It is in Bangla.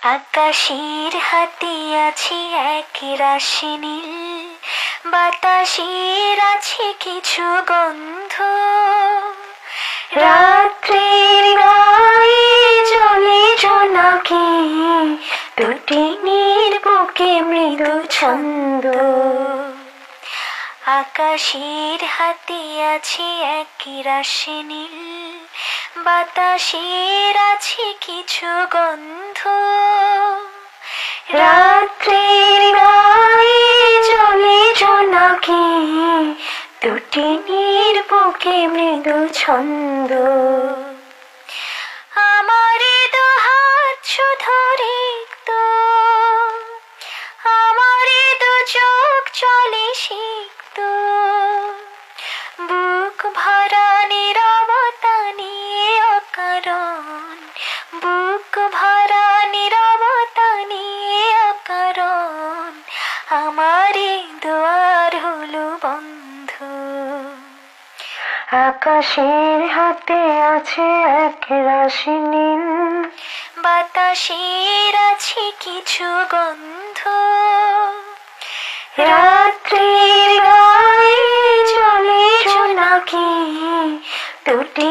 আকাশের হাতে আছে এক রাশি নীল, বাতাসের আছে কিছু গন্ধ, রাত্রির গায়ে জলে জোনাকি, দুটিনির বুকে মৃদু ছন্দ। আকাশের হাতে আছে এক রাশি নীল, বাতাসের আছে কিছু গন্ধ, রাত্রির গায়ে জলে জোনাকি, দুটিনির বুকে মৃদু ছন্দ। আমার দু হাত শুধু রিক্ত, আমার দু চোখ চলে সিক্ত, বুক ভরা নীরবতা নিয়ে অকারণ, বুক ভরা নীরবতা নিয়ে অকারণ, আমারই দুয়ার হলো বন্ধ। আকাশের হাতে আছে এক রাশি নীল, বাতাসের আছে কিছু গন্ধ, রাত্রির গায়ে জলে জোনাকি, দুটি